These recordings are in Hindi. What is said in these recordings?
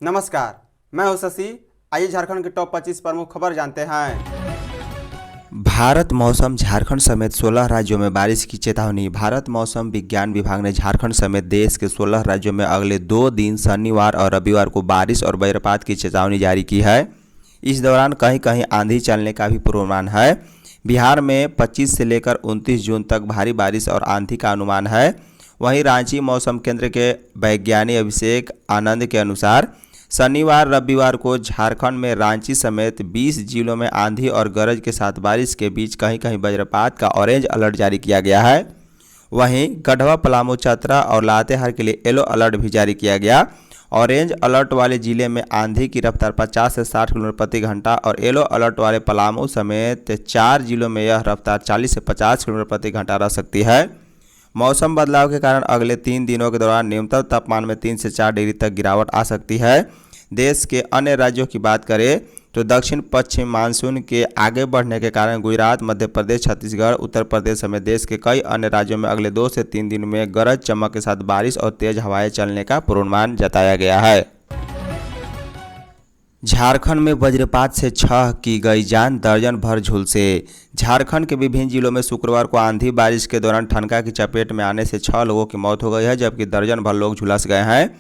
नमस्कार, मैं हूं शशि। आइए झारखंड की टॉप 25 प्रमुख खबर जानते हैं। भारत मौसम झारखंड समेत 16 राज्यों में बारिश की चेतावनी। भारत मौसम विज्ञान विभाग ने झारखंड समेत देश के 16 राज्यों में अगले 2 दिन शनिवार और रविवार को बारिश और वज्रपात की चेतावनी जारी की है। इस दौरान कहीं कहीं आंधी चलने का भी पूर्वानुमान है। बिहार में 25 से लेकर 29 जून तक भारी बारिश और आंधी का अनुमान है। वहीं रांची मौसम केंद्र के वैज्ञानिक अभिषेक आनंद के अनुसार शनिवार रविवार को झारखंड में रांची समेत 20 जिलों में आंधी और गरज के साथ बारिश के बीच कहीं कहीं वज्रपात का ऑरेंज अलर्ट जारी किया गया है। वहीं गढ़वा, पलामू, चतरा और लातेहार के लिए येलो अलर्ट भी जारी किया गया। ऑरेंज अलर्ट वाले जिले में आंधी की रफ्तार 50 से 60 किलोमीटर प्रति घंटा और येलो अलर्ट वाले पलामू समेत 4 जिलों में यह रफ्तार 40 से 50 किलोमीटर प्रति घंटा रह सकती है। मौसम बदलाव के कारण अगले 3 दिनों के दौरान न्यूनतम तापमान में 3 से 4 डिग्री तक गिरावट आ सकती है। देश के अन्य राज्यों की बात करें तो दक्षिण पश्चिम मानसून के आगे बढ़ने के कारण गुजरात, मध्य प्रदेश, छत्तीसगढ़, उत्तर प्रदेश समेत देश के कई अन्य राज्यों में अगले 2 से 3 दिन में गरज चमक के साथ बारिश और तेज हवाएं चलने का पूर्वानुमान जताया गया है। झारखंड में वज्रपात से 6 की गई जान, दर्जन भर झुलसे। झारखंड के विभिन्न जिलों में शुक्रवार को आंधी बारिश के दौरान ठनका की चपेट में आने से 6 लोगों की मौत हो गई है, जबकि दर्जन भर लोग झुलस गए हैं।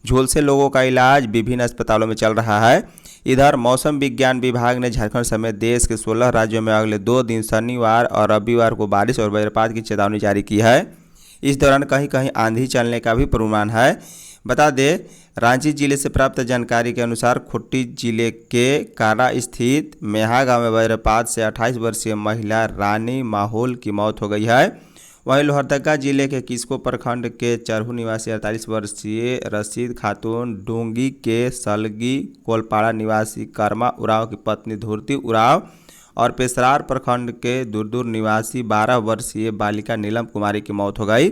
झुलसे लोगों का इलाज विभिन्न अस्पतालों में चल रहा है। इधर मौसम विज्ञान विभाग ने झारखंड समेत देश के 16 राज्यों में अगले 2 दिन शनिवार और रविवार को बारिश और वज्रपात की चेतावनी जारी की है। इस दौरान कहीं कहीं आंधी चलने का भी पूर्वानुमान है। बता दें, रांची जिले से प्राप्त जानकारी के अनुसार खूंटी जिले के कारा स्थित मेहा गांव में वज्रपात से 28 वर्षीय महिला रानी माहौल की मौत हो गई है। वहीं लोहरदगा जिले के किस्को प्रखंड के चरहू निवासी 48 वर्षीय रशीद खातून, डूंगी के सलगी कोलपाड़ा निवासी कर्मा उरांव की पत्नी धूर्ती उरांव और पेशरार प्रखंड के दुरदुर निवासी 12 वर्षीय बालिका नीलम कुमारी की मौत हो गई।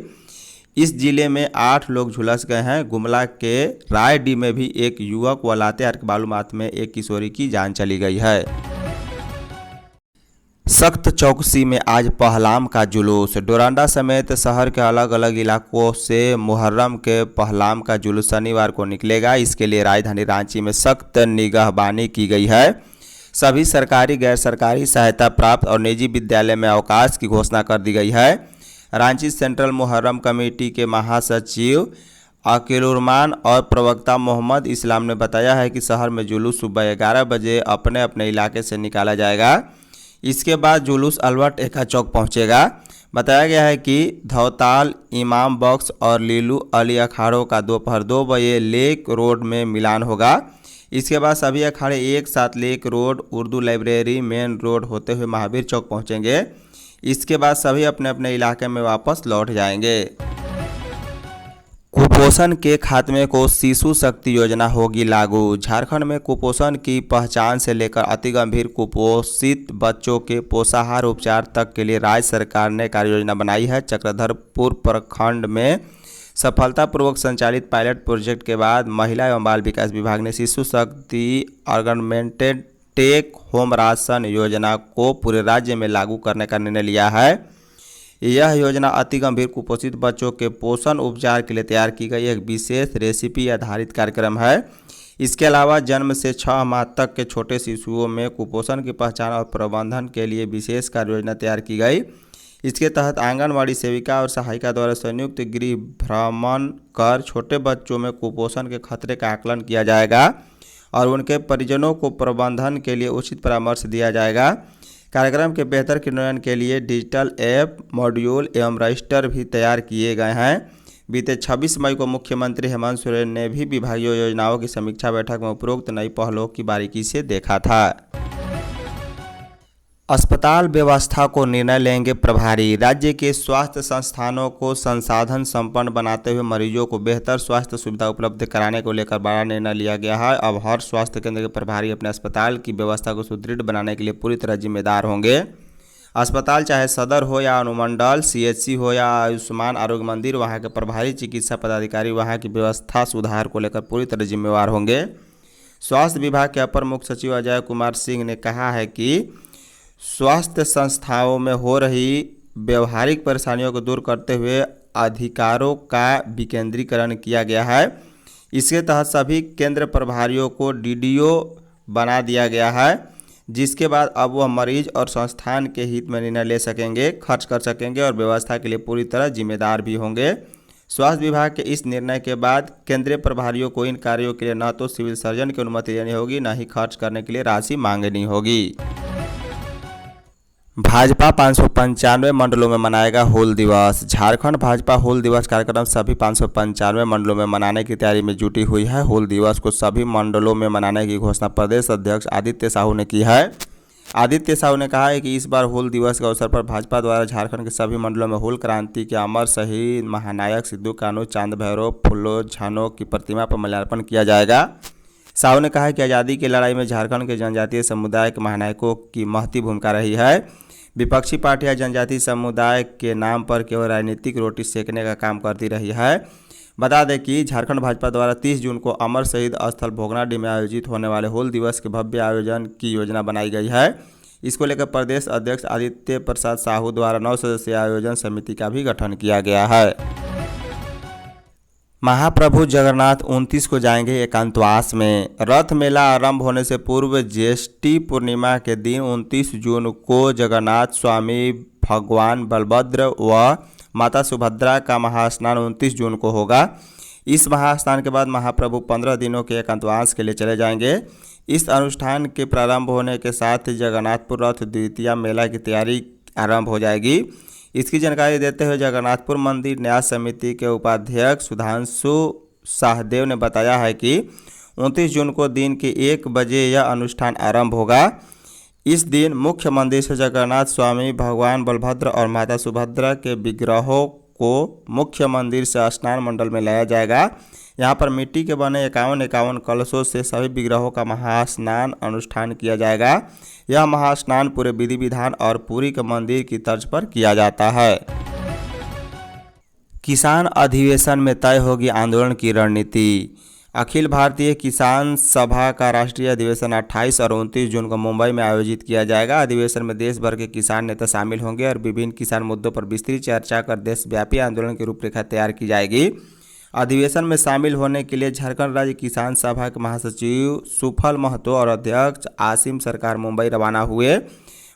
इस जिले में 8 लोग झुलस गए हैं। गुमला के रायडीह में भी एक युवक व लातेहार के बालूमाथ में एक किशोरी की जान चली गई है। सख्त चौकसी में आज पहलाम का जुलूस। डोरंडा समेत शहर के अलग अलग इलाकों से मुहर्रम के पहलाम का जुलूस शनिवार को निकलेगा। इसके लिए राजधानी रांची में सख्त निगहबानी की गई है। सभी सरकारी, गैर सरकारी, सहायता प्राप्त और निजी विद्यालय में अवकाश की घोषणा कर दी गई है। रांची सेंट्रल मुहर्रम कमेटी के महासचिव अकीलुर्रहमान और प्रवक्ता मोहम्मद इस्लाम ने बताया है कि शहर में जुलूस सुबह 11 बजे अपने अपने इलाके से निकाला जाएगा। इसके बाद जुलूस अलवट एका चौक पहुंचेगा। बताया गया है कि धौताल, इमाम बख्श और लीलू अली अखाड़ों का दोपहर 2 बजे लेक रोड में मिलान होगा। इसके बाद सभी अखाड़े एक साथ lake road, Urdu library, main road होते हुए महावीर चौक पहुंचेंगे। इसके बाद सभी अपने अपने इलाके में वापस लौट जाएंगे। कुपोषण के खात्मे को शिशु शक्ति योजना होगी लागू। झारखंड में कुपोषण की पहचान से लेकर अति गंभीर कुपोषित बच्चों के पोषाहार उपचार तक के लिए राज्य सरकार ने कार्ययोजना बनाई है। चक्रधरपुर प्रखंड में सफलतापूर्वक संचालित पायलट प्रोजेक्ट के बाद महिला एवं बाल विकास विभाग ने शिशु शक्ति ऑर्गेनाइजेड टेक होम राशन योजना को पूरे राज्य में लागू करने का निर्णय लिया है। यह योजना अति गंभीर कुपोषित बच्चों के पोषण उपचार के लिए तैयार की गई एक विशेष रेसिपी आधारित कार्यक्रम है। इसके अलावा जन्म से 6 माह तक के छोटे शिशुओं में कुपोषण की पहचान और प्रबंधन के लिए विशेष कार्य योजना तैयार की गई। इसके तहत आंगनवाड़ी सेविका और सहायिका द्वारा संयुक्त गृह भ्रमण कर छोटे बच्चों में कुपोषण के खतरे का आकलन किया जाएगा और उनके परिजनों को प्रबंधन के लिए उचित परामर्श दिया जाएगा। कार्यक्रम के बेहतर क्रियान्वयन के लिए डिजिटल ऐप, मॉड्यूल एवं रजिस्टर भी तैयार किए गए हैं। बीते 26 मई को मुख्यमंत्री हेमंत सोरेन ने भी विभागीय योजनाओं की समीक्षा बैठक में उपरोक्त नई पहलों की बारीकी से देखा था। अस्पताल व्यवस्था को निर्णय लेंगे प्रभारी। राज्य के स्वास्थ्य संस्थानों को संसाधन संपन्न बनाते हुए मरीजों को बेहतर स्वास्थ्य सुविधा उपलब्ध कराने को लेकर बड़ा निर्णय लिया गया है। अब हर स्वास्थ्य केंद्र के प्रभारी अपने अस्पताल की व्यवस्था को सुदृढ़ बनाने के लिए पूरी तरह जिम्मेदार होंगे। अस्पताल चाहे सदर हो या अनुमंडल, CHC हो या आयुष्मान आरोग्य मंदिर, वहाँ के प्रभारी चिकित्सा पदाधिकारी वहाँ की व्यवस्था सुधार को लेकर पूरी तरह जिम्मेवार होंगे। स्वास्थ्य विभाग के अपर मुख्य सचिव अजय कुमार सिंह ने कहा है कि स्वास्थ्य संस्थाओं में हो रही व्यवहारिक परेशानियों को दूर करते हुए अधिकारों का विकेंद्रीकरण किया गया है। इसके तहत सभी केंद्र प्रभारियों को डीडीओ बना दिया गया है, जिसके बाद अब वह मरीज और संस्थान के हित में निर्णय ले सकेंगे, खर्च कर सकेंगे और व्यवस्था के लिए पूरी तरह जिम्मेदार भी होंगे। स्वास्थ्य विभाग के इस निर्णय के बाद केंद्रीय प्रभारियों को इन कार्यों के लिए न तो सिविल सर्जन की अनुमति लेनी होगी, न ही खर्च करने के लिए राशि मांगनी होगी। भाजपा 595 मंडलों में मनाएगा हूल दिवस। झारखंड भाजपा हूल दिवस कार्यक्रम सभी 595 मंडलों में मनाने की तैयारी में जुटी हुई है। हूल दिवस को सभी मंडलों में मनाने की घोषणा प्रदेश अध्यक्ष आदित्य साहू ने की है। आदित्य साहू ने कहा है कि इस बार हूल दिवस के अवसर पर भाजपा द्वारा झारखंड के सभी मंडलों में हूल क्रांति के अमर शहीद महानायक सिद्धू कान्हू चांद भैरव फुल्लो झानो की प्रतिमा पर माल्यार्पण किया जाएगा। साहू ने कहा कि आज़ादी की लड़ाई में झारखंड के जनजातीय समुदाय के महानायकों की महती भूमिका रही है। विपक्षी पार्टियां जनजातीय समुदाय के नाम पर केवल राजनीतिक रोटी सेकने का काम करती रही है। बता दें कि झारखंड भाजपा द्वारा 30 जून को अमर शहीद स्थल भोगनाडीह में आयोजित होने वाले हूल दिवस के भव्य आयोजन की योजना बनाई गई है। इसको लेकर प्रदेश अध्यक्ष आदित्य प्रसाद साहू द्वारा 9 सदस्यीय आयोजन समिति का भी गठन किया गया है। महाप्रभु जगन्नाथ 29 को जाएंगे एकांतवास में। रथ मेला आरंभ होने से पूर्व ज्येष्ठी पूर्णिमा के दिन 29 जून को जगन्नाथ स्वामी भगवान बलभद्र व माता सुभद्रा का महास्नान 29 जून को होगा। इस महास्नान के बाद महाप्रभु 15 दिनों के एकांतवास के लिए चले जाएंगे। इस अनुष्ठान के प्रारंभ होने के साथ ही जगन्नाथपुर रथ द्वितीया मेला की तैयारी आरंभ हो जाएगी। इसकी जानकारी देते हुए जगन्नाथपुर मंदिर न्यास समिति के उपाध्यक्ष सुधांशु शाहदेव ने बताया है कि 29 जून को दिन के 1 बजे यह अनुष्ठान आरंभ होगा। इस दिन मुख्य मंदिर से जगन्नाथ स्वामी भगवान बलभद्र और माता सुभद्रा के विग्रहों को मुख्य मंदिर से स्नान मंडल में लाया जाएगा। यहाँ पर मिट्टी के बने 51 कलशों से सभी विग्रहों का महास्नान अनुष्ठान किया जाएगा। यह महास्नान पूरे विधि विधान और पुरी के मंदिर की तर्ज पर किया जाता है। किसान अधिवेशन में तय होगी आंदोलन की रणनीति। अखिल भारतीय किसान सभा का राष्ट्रीय अधिवेशन 28 और 29 जून को मुंबई में आयोजित किया जाएगा। अधिवेशन में देश भर के किसान नेता शामिल होंगे और विभिन्न किसान मुद्दों पर विस्तृत चर्चा कर देशव्यापी आंदोलन की रूपरेखा तैयार की जाएगी। अधिवेशन में शामिल होने के लिए झारखंड राज्य किसान सभा के महासचिव सुफल महतो और अध्यक्ष आसिम सरकार मुंबई रवाना हुए।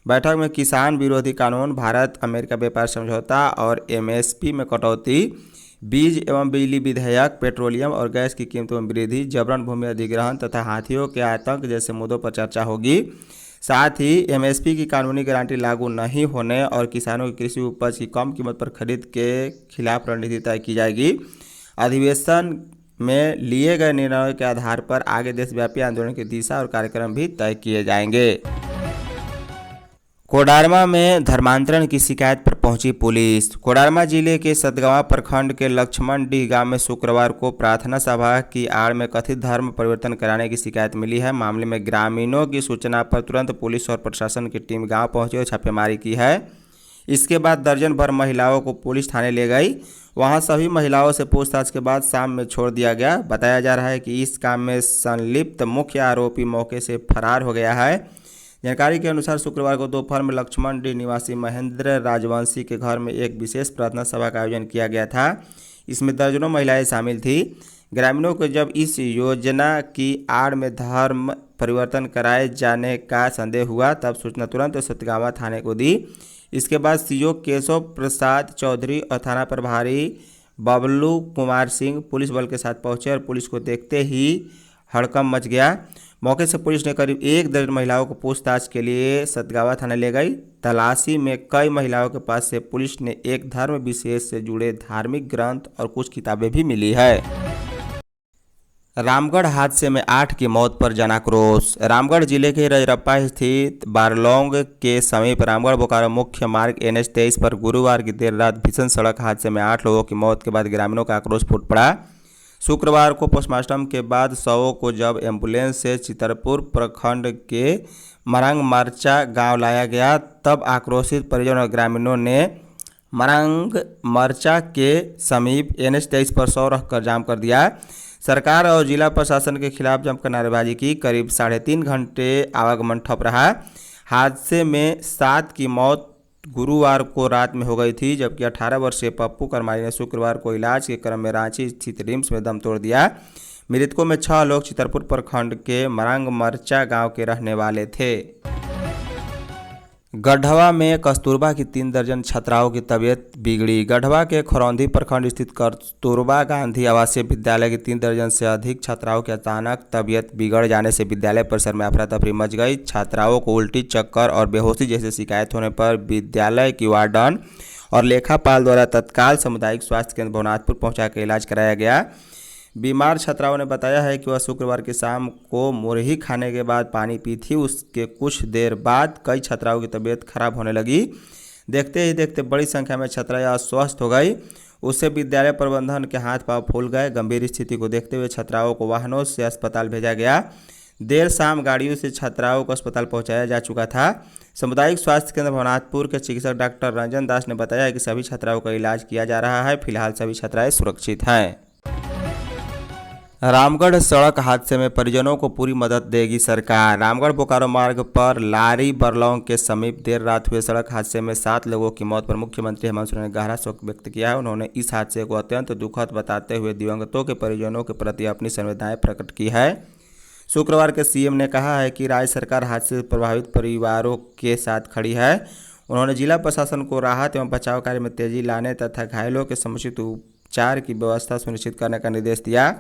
बैठक में किसान विरोधी कानून, भारत अमेरिका व्यापार समझौता और एमएसपी में कटौती, बीज एवं बिजली विधेयक, पेट्रोलियम और गैस की कीमतों में वृद्धि, जबरन भूमि अधिग्रहण तथा हाथियों के आतंक जैसे मुद्दों पर चर्चा होगी। साथ ही एमएसपी की कानूनी गारंटी लागू नहीं होने और किसानों की कृषि उपज की कम कीमत पर खरीद के खिलाफ रणनीति तय की जाएगी। अधिवेशन में लिए गए निर्णयों के आधार पर आगे देशव्यापी आंदोलन की दिशा और कार्यक्रम भी तय किए जाएंगे। कोडरमा में धर्मांतरण की शिकायत पर पहुंची पुलिस। कोडरमा जिले के सतगावा प्रखंड के लक्ष्मणडीह गांव में शुक्रवार को प्रार्थना सभा की आड़ में कथित धर्म परिवर्तन कराने की शिकायत मिली है। मामले में ग्रामीणों की सूचना पर तुरंत पुलिस और प्रशासन की टीम गांव पहुंची और छापेमारी की है। इसके बाद दर्जन भर महिलाओं को पुलिस थाने ले गई। वहां सभी महिलाओं से पूछताछ के बाद शाम में छोड़ दिया गया। बताया जा रहा है कि इस काम में संलिप्त मुख्य आरोपी मौके से फरार हो गया है। जानकारी के अनुसार शुक्रवार को दोपहर में लक्ष्मणडीह निवासी महेंद्र राजवंशी के घर में एक विशेष प्रार्थना सभा का आयोजन किया गया था। इसमें दर्जनों महिलाएं शामिल थी। ग्रामीणों को जब इस योजना की आड़ में धर्म परिवर्तन कराए जाने का संदेह हुआ तब सूचना तुरंत सतगावा थाने को दी। इसके बाद सीओ केशव प्रसाद चौधरी और थाना प्रभारी बबलू कुमार सिंह पुलिस बल के साथ पहुंचे और पुलिस को देखते ही हड़कंप मच गया। मौके से पुलिस ने करीब 1 दर्जन महिलाओं को पूछताछ के लिए सतगावा थाना ले गई। तलाशी में कई महिलाओं के पास से पुलिस ने एक धर्म विशेष से जुड़े धार्मिक ग्रंथ और कुछ किताबें भी मिली है। रामगढ़ हादसे में 8 की मौत पर जनाक्रोश। रामगढ़ जिले के रजरप्पा स्थित बारलोंग के समीप रामगढ़ बोकारो मुख्य मार्ग NH 23 पर गुरुवार की देर रात भीषण सड़क हादसे में 8 लोगों की मौत के बाद ग्रामीणों का आक्रोश फूट पड़ा। शुक्रवार को पोस्टमार्टम के बाद शवों को जब एम्बुलेंस से चितरपुर प्रखंड के मरंग मरचा गांव लाया गया तब आक्रोशित परिजनों और ग्रामीणों ने मरंग मरचा के समीप NH 23 पर शव रखकर जाम कर दिया। सरकार और जिला प्रशासन के खिलाफ जमकर नारेबाजी की। करीब 3.5 घंटे आवागमन ठप रहा। हादसे में 7 की मौत गुरुवार को रात में हो गई थी, जबकि 18 वर्षीय पप्पू करमाली ने शुक्रवार को इलाज के क्रम में रांची स्थित रिम्स में दम तोड़ दिया। मृतकों में 6 लोग चितरपुर प्रखंड के मरंग मरचा गांव के रहने वाले थे। गढ़वा में कस्तूरबा की 3 दर्जन छात्राओं की तबीयत बिगड़ी। गढ़वा के खरौंधी प्रखंड स्थित कस्तूरबा गांधी आवासीय विद्यालय की 3 दर्जन से अधिक छात्राओं की अचानक तबीयत बिगड़ जाने से विद्यालय परिसर में अफरा तफरी मच गई। छात्राओं को उल्टी, चक्कर और बेहोशी जैसी शिकायत होने पर विद्यालय की वार्डन और लेखापाल द्वारा तत्काल सामुदायिक स्वास्थ्य केंद्र भवनाथपुर पहुंचाकर इलाज कराया गया। बीमार छात्राओं ने बताया है कि वह शुक्रवार की शाम को मुरही खाने के बाद पानी पी थी। उसके कुछ देर बाद कई छात्राओं की तबीयत खराब होने लगी। देखते ही देखते बड़ी संख्या में छात्राएं अस्वस्थ हो गई। उससे विद्यालय प्रबंधन के हाथ पांव फूल गए। गंभीर स्थिति को देखते हुए छात्राओं को वाहनों से अस्पताल भेजा गया। देर शाम गाड़ियों से छात्राओं को अस्पताल पहुंचाया जा चुका था। सामुदायिक स्वास्थ्य केंद्र भवनाथपुर के चिकित्सक डॉक्टर रंजन दास ने बताया कि सभी छात्राओं का इलाज किया जा रहा है। फिलहाल सभी छात्राएं सुरक्षित हैं। रामगढ़ सड़क हादसे में परिजनों को पूरी मदद देगी सरकार। रामगढ़ बोकारो मार्ग पर लारी बरलौंग के समीप देर रात हुए सड़क हादसे में 7 लोगों की मौत पर मुख्यमंत्री हेमंत सोरेन ने गहरा शोक व्यक्त किया है। उन्होंने इस हादसे को अत्यंत दुखद बताते हुए दिवंगतों के परिजनों के प्रति अपनी संवेदनाएं प्रकट की है। शुक्रवार के सीएम ने कहा है कि राज्य सरकार हादसे से प्रभावित परिवारों के साथ खड़ी है। उन्होंने जिला प्रशासन को राहत एवं बचाव कार्य में तेजी लाने तथा घायलों के समुचित उपचार की व्यवस्था सुनिश्चित करने का निर्देश दिया।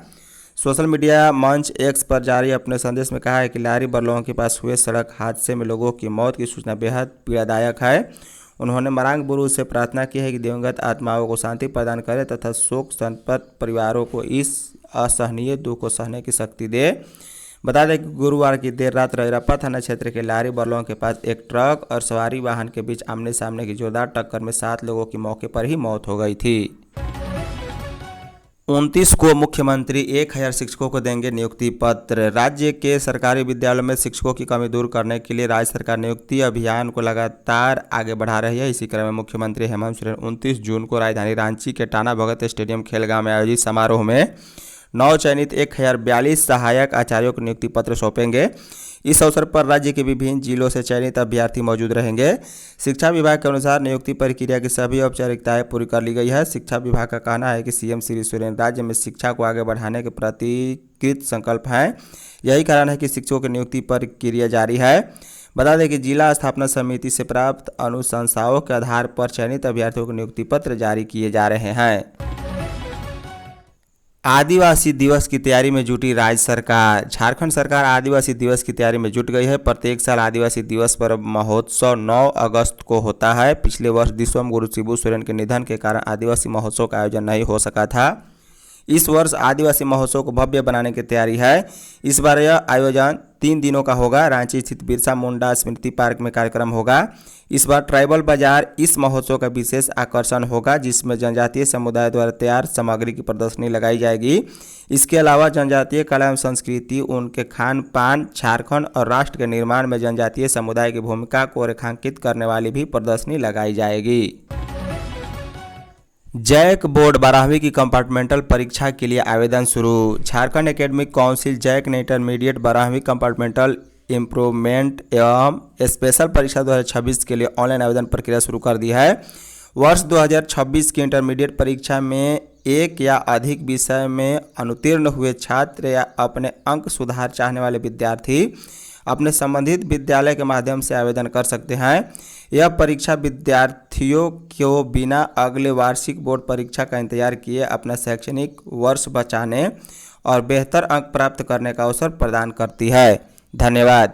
सोशल मीडिया मंच एक्स पर जारी अपने संदेश में कहा है कि लारी बरलौंग के पास हुए सड़क हादसे में लोगों की मौत की सूचना बेहद पीड़ादायक है। उन्होंने मरांग बुरु से प्रार्थना की है कि दिवंगत आत्माओं को शांति प्रदान करे तथा शोक संतप्त परिवारों को इस असहनीय दुख को सहने की शक्ति दे। बता दें कि गुरुवार की देर रात रजरप्पा थाना क्षेत्र के लारी बरलौंग के पास एक ट्रक और सवारी वाहन के बीच आमने सामने की जोरदार टक्कर में 7 लोगों की मौके पर ही मौत हो गई थी। 29 को मुख्यमंत्री 1000 शिक्षकों को देंगे नियुक्ति पत्र। राज्य के सरकारी विद्यालयों में शिक्षकों की कमी दूर करने के लिए राज्य सरकार नियुक्ति अभियान को लगातार आगे बढ़ा रही है। इसी क्रम में मुख्यमंत्री हेमंत सोरेन 29 जून को राजधानी रांची के टाना भगत स्टेडियम खेलगांव में आयोजित समारोह में नवचयनित 1042 सहायक आचार्यों को नियुक्ति पत्र सौंपेंगे। इस अवसर पर राज्य के विभिन्न जिलों से चयनित अभ्यर्थी मौजूद रहेंगे। शिक्षा विभाग के अनुसार नियुक्ति प्रक्रिया की सभी औपचारिकताएं पूरी कर ली गई है। शिक्षा विभाग का कहना है कि सीएम श्री सोरेन राज्य में शिक्षा को आगे बढ़ाने के प्रति कृत संकल्प हैं। यही कारण है कि शिक्षकों की नियुक्ति प्रक्रिया जारी है। बता दें कि जिला स्थापना समिति से प्राप्त अनुशंसाओं के आधार पर चयनित अभ्यर्थियों को नियुक्ति पत्र जारी किए जा रहे हैं। आदिवासी दिवस की तैयारी में जुटी राज्य सरकार। झारखंड सरकार आदिवासी दिवस की तैयारी में जुट गई है। प्रत्येक साल आदिवासी दिवस पर महोत्सव 9 अगस्त को होता है। पिछले वर्ष दिसोम गुरु शिबू सोरेन के निधन के कारण आदिवासी महोत्सव का आयोजन नहीं हो सका था। इस वर्ष आदिवासी महोत्सव को भव्य बनाने की तैयारी है। इस बार यह आयोजन 3 दिनों का होगा। रांची स्थित बिरसा मुंडा स्मृति पार्क में कार्यक्रम होगा। इस बार ट्राइबल बाजार इस महोत्सव का विशेष आकर्षण होगा, जिसमें जनजातीय समुदाय द्वारा तैयार सामग्री की प्रदर्शनी लगाई जाएगी। इसके अलावा जनजातीय कला एवं संस्कृति, उनके खान पान, झारखंड और राष्ट्र के निर्माण में जनजातीय समुदाय की भूमिका को रेखांकित करने वाली भी प्रदर्शनी लगाई जाएगी। जैक बोर्ड 12वीं की कंपार्टमेंटल परीक्षा के लिए आवेदन शुरू। झारखंड एकेडमिक काउंसिल जैक ने इंटरमीडिएट 12वीं कंपार्टमेंटल इम्प्रूवमेंट एवं स्पेशल परीक्षा 2026 के लिए ऑनलाइन आवेदन प्रक्रिया शुरू कर दी है। वर्ष 2026 की इंटरमीडिएट परीक्षा में एक या अधिक विषय में अनुत्तीर्ण हुए छात्र या अपने अंक सुधार चाहने वाले विद्यार्थी अपने संबंधित विद्यालय के माध्यम से आवेदन कर सकते हैं। यह परीक्षा विद्यार्थियों को बिना अगले वार्षिक बोर्ड परीक्षा का इंतजार किए अपना शैक्षणिक वर्ष बचाने और बेहतर अंक प्राप्त करने का अवसर प्रदान करती है। धन्यवाद।